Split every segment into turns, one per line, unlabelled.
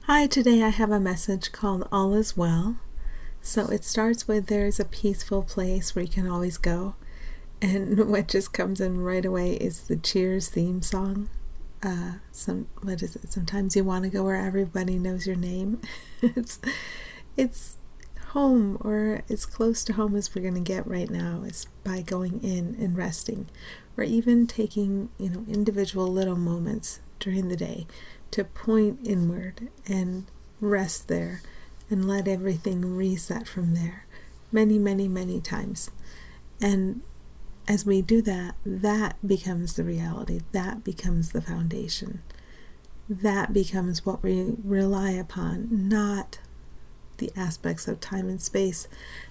Hi, today I have a message called All Is Well. So it starts with there's a peaceful place where you can always go. And what just comes in right away is the Cheers theme song. What is it? Sometimes you want to go where everybody knows your name. it's it's home, or as close to home as we're going to get right now, is by going in and resting, or even taking individual little moments during the day to point inward and rest there and let everything reset from there many, many, many times. And as we do that, that becomes the reality. That becomes the foundation. That becomes what we rely upon, not the aspects of time and space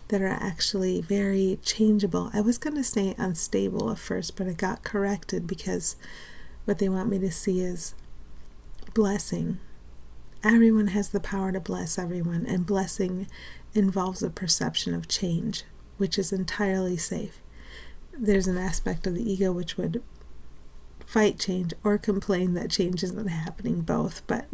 that are actually very changeable. I was going to say unstable at first, but I got corrected because what they want me to see is blessing. Everyone has the power to bless everyone, and blessing involves a perception of change, which is entirely safe. There's an aspect of the ego which would fight change or complain that change isn't happening, both, but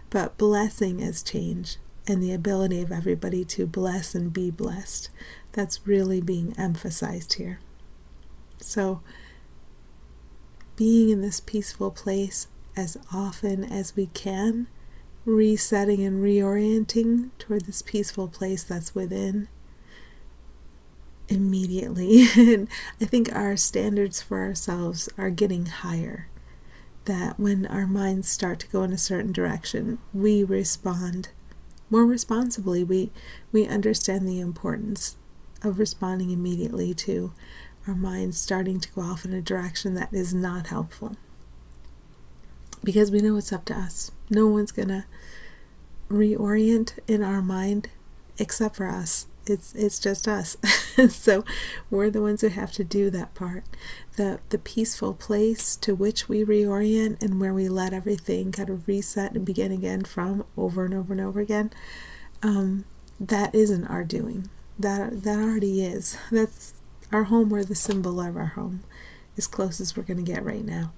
but blessing is change, and the ability of everybody to bless and be blessed. That's really being emphasized here. So being in this peaceful place as often as we can, resetting and reorienting toward this peaceful place that's within immediately. And I think our standards for ourselves are getting higher, that when our minds start to go in a certain direction, we respond more responsibly. We understand the importance of responding immediately to our minds starting to go off in a direction that is not helpful, because we know it's up to us. No one's gonna reorient in our mind except for us. It's just us. So we're the ones who have to do that part. The peaceful place to which we reorient, and where we let everything kind of reset and begin again from over and over and over again, that isn't our doing. That already is. That's our home, or the symbol of our home, as close as we're going to get right now.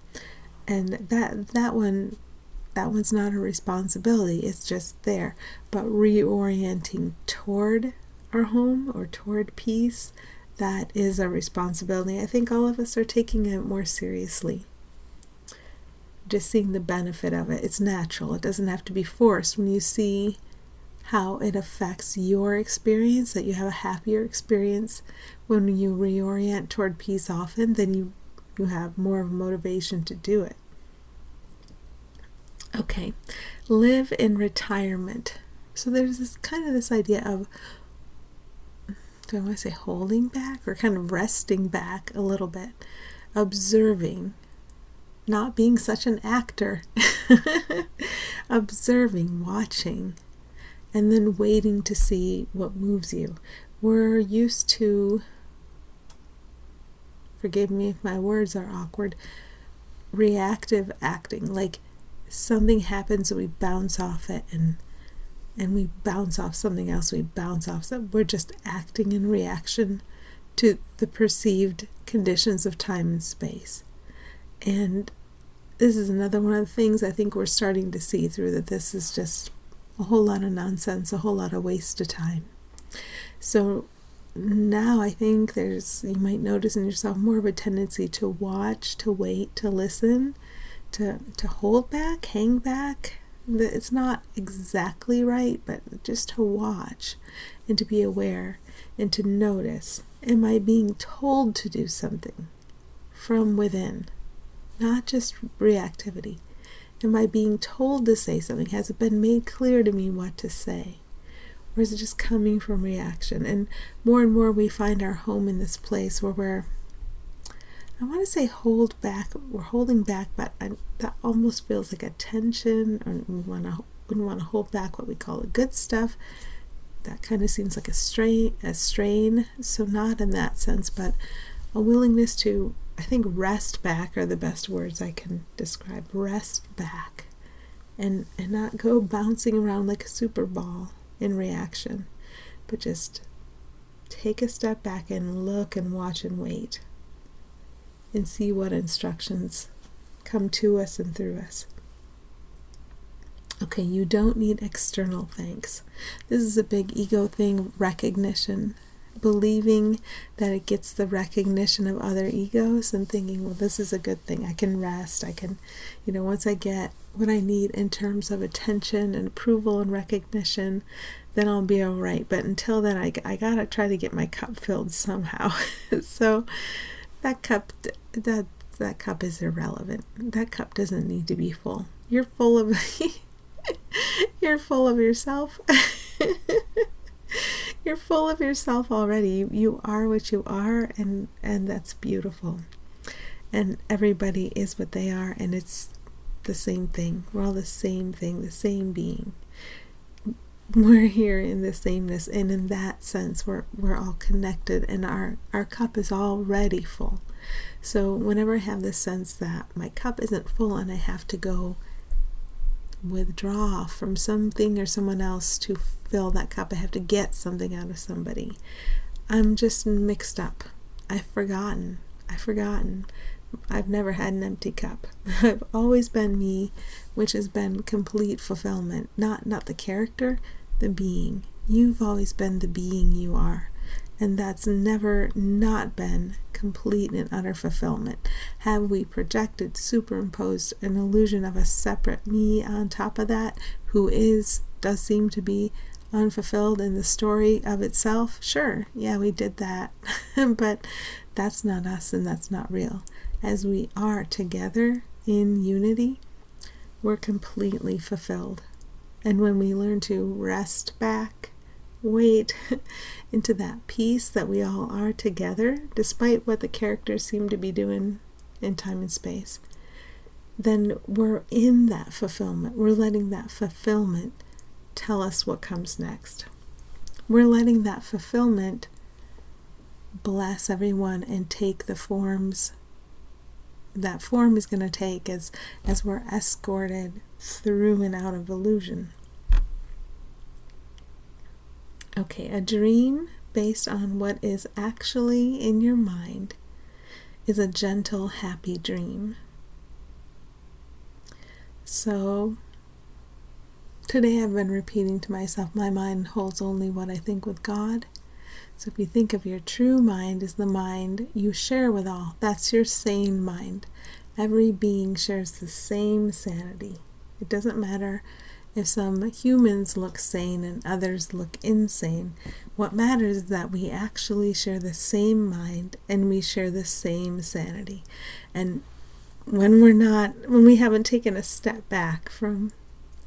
And that one's not a responsibility. It's just there. But reorienting toward our home or toward peace, that is a responsibility. I think all of us are taking it more seriously. Just seeing the benefit of it. It's natural. It doesn't have to be forced. When you see how it affects your experience, that you have a happier experience when you reorient toward peace often, then you have more of a motivation to do it. Okay, live in retirement. So there's this idea of, do I want to say holding back, or kind of resting back a little bit, observing, not being such an actor, observing, watching, and then waiting to see what moves you. We're used to, forgive me if my words are awkward, reactive acting. Like something happens and we bounce off it, and we bounce off something else, we bounce off. So we're just acting in reaction to the perceived conditions of time and space. And this is another one of the things I think we're starting to see through, that this is just a whole lot of nonsense, a whole lot of waste of time. So now I think you might notice in yourself more of a tendency to watch, to wait, to listen, to hold back, hang back. It's not exactly right, but just to watch and to be aware and to notice. Am I being told to do something from within? Not just reactivity. Am I being told to say something? Has it been made clear to me what to say? Or is it just coming from reaction? And more we find our home in this place where we're, I want to say hold back, we're holding back, but that almost feels like a tension, or we wouldn't want to hold back what we call the good stuff. That kind of seems like a strain. So not in that sense, but a willingness to, I think rest back are the best words I can describe. Rest back and not go bouncing around like a super ball in reaction, but just take a step back and look and watch and wait and see what instructions come to us and through us. Okay, you don't need external thanks. This is a big ego thing, recognition. Believing that it gets the recognition of other egos and thinking, well, this is a good thing. I can rest. I can, once I get what I need in terms of attention and approval and recognition, then I'll be all right. But until then, I gotta try to get my cup filled somehow. So that cup is irrelevant. That cup doesn't need to be full. You're full of you're full of yourself. You're full of yourself already. You are what you are, and that's beautiful. And everybody is what they are, and it's the same thing. We're all the same thing, the same being. We're here in the sameness, and in that sense, we're all connected, and our cup is already full. So whenever I have this sense that my cup isn't full and I have to go withdraw from something or someone else to fill that cup, I have to get something out of somebody, I'm just mixed up. I've forgotten. I've never had an empty cup. I've always been me, which has been complete fulfillment. Not the character, the being. You've always been the being you are. And that's never not been complete and utter fulfillment. Have we projected, superimposed an illusion of a separate me on top of that, who does seem to be unfulfilled in the story of itself? Sure, yeah, we did that. But that's not us, and that's not real. As we are together in unity, we're completely fulfilled. And when we learn to rest back, wait into that peace that we all are together, despite what the characters seem to be doing in time and space, then we're in that fulfillment. We're letting that fulfillment tell us what comes next. We're letting that fulfillment bless everyone and take the forms that form is going to take as we're escorted through and out of illusion. Okay, a dream based on what is actually in your mind is a gentle, happy dream. So today I've been repeating to myself, my mind holds only what I think with God. So if you think of your true mind as the mind you share with all, that's your sane mind. Every being shares the same sanity. It doesn't matter if some humans look sane and others look insane. What matters is that we actually share the same mind and we share the same sanity. And when we haven't taken a step back from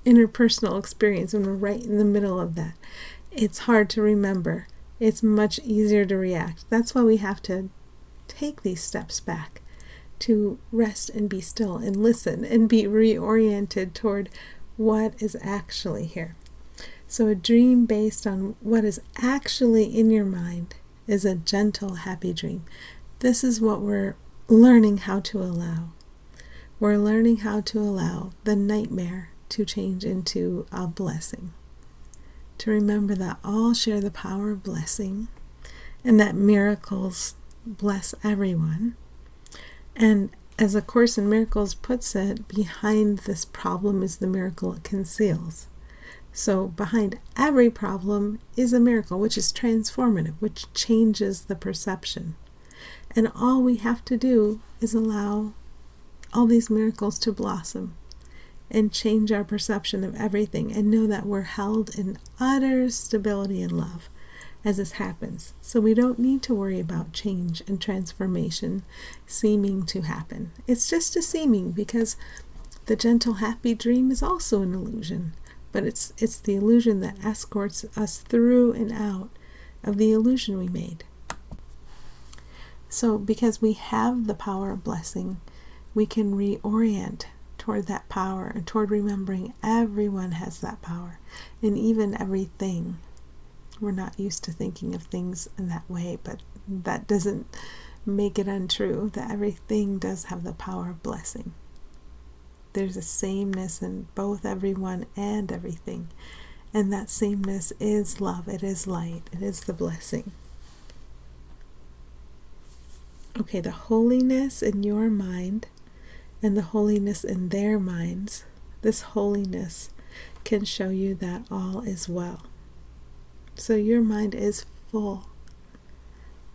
interpersonal experience, when we're right in the middle of that, it's hard to remember. It's much easier to react. That's why we have to take these steps back, to rest and be still and listen and be reoriented toward what is actually here. So a dream based on what is actually in your mind is a gentle, happy dream. This is what we're learning how to allow. We're learning how to allow the nightmare to change into a blessing. To remember that all share the power of blessing and that miracles bless everyone. And as A Course in Miracles puts it, behind this problem is the miracle it conceals. So behind every problem is a miracle, which is transformative, which changes the perception. And all we have to do is allow all these miracles to blossom and change our perception of everything, and know that we're held in utter stability and love as this happens. So we don't need to worry about change and transformation seeming to happen. It's just a seeming, because the gentle, happy dream is also an illusion, but it's the illusion that escorts us through and out of the illusion we made. So because we have the power of blessing, we can reorient toward that power and toward remembering everyone has that power, and even everything. We're not used to thinking of things in that way, but that doesn't make it untrue, that everything does have the power of blessing. There's a sameness in both everyone and everything, and that sameness is love, it is light, it is the blessing. Okay, the holiness in your mind and the holiness in their minds, this holiness can show you that all is well. So your mind is full.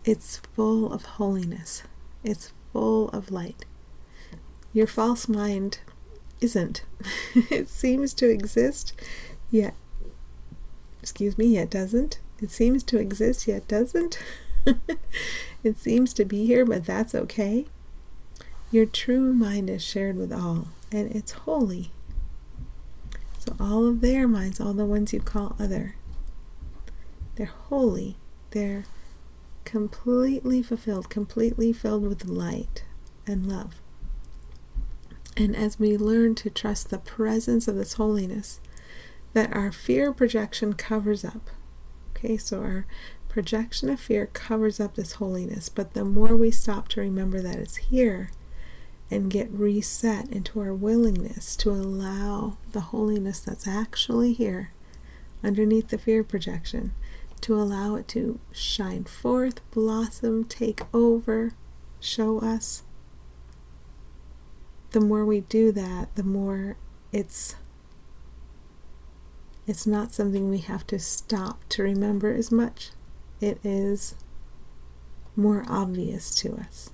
It's full of holiness. It's full of light. Your false mind isn't. It seems to exist, yet doesn't. It seems to exist, yet doesn't. It seems to be here, but that's okay. Your true mind is shared with all, and it's holy. So all of their minds, all the ones you call other, they're holy. They're completely fulfilled, completely filled with light and love. And as we learn to trust the presence of this holiness, that our fear projection covers up. Okay, so our projection of fear covers up this holiness, but the more we stop to remember that it's here and get reset into our willingness to allow the holiness that's actually here underneath the fear projection, to allow it to shine forth, blossom, take over, show us, the more we do that, the more it's not something we have to stop to remember as much. It is more obvious to us.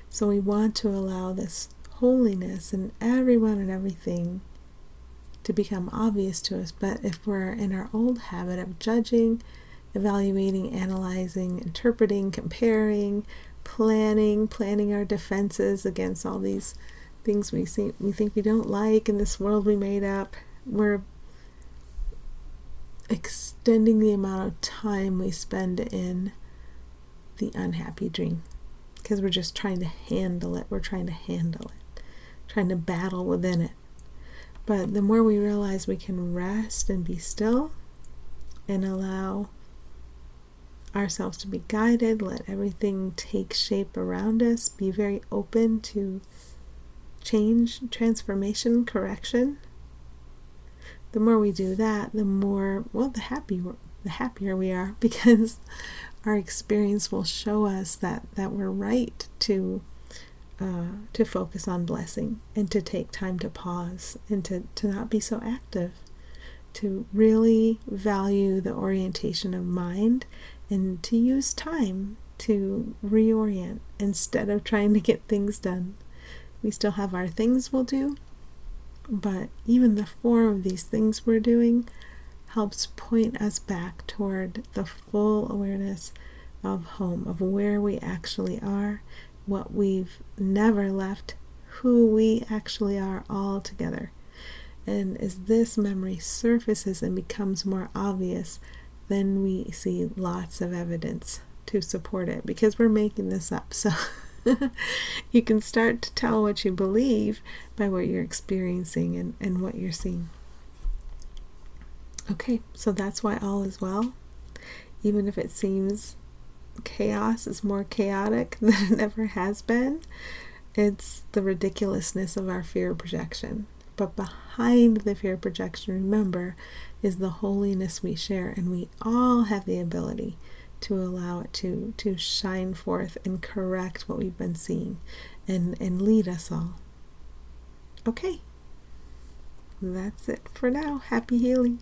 So we want to allow this holiness in everyone and everything to become obvious to us. But if we're in our old habit of judging, evaluating, analyzing, interpreting, comparing, planning our defenses against all these things we think we don't like in this world we made up, we're extending the amount of time we spend in the unhappy dream, because we're just trying to handle it. We're trying to handle it, trying to battle within it. But the more we realize we can rest and be still and allow ourselves to be guided, let everything take shape around us, be very open to change, transformation, correction, the more we do that, the more, the happier we are, because our experience will show us that we're right to focus on blessing and to take time to pause and to not be so active, to really value the orientation of mind and to use time to reorient instead of trying to get things done. We still have our things we'll do, but even the form of these things we're doing helps point us back toward the full awareness of home, of where we actually are, what we've never left, who we actually are all together. And as this memory surfaces and becomes more obvious, then we see lots of evidence to support it, because we're making this up. So you can start to tell what you believe by what you're experiencing and what you're seeing. Okay, so that's why all is well. Even if it seems chaos is more chaotic than it ever has been, it's the ridiculousness of our fear projection. But behind the fear projection, remember, is the holiness we share, and we all have the ability to allow it to shine forth and correct what we've been seeing and lead us all. Okay, that's it for now. Happy healing.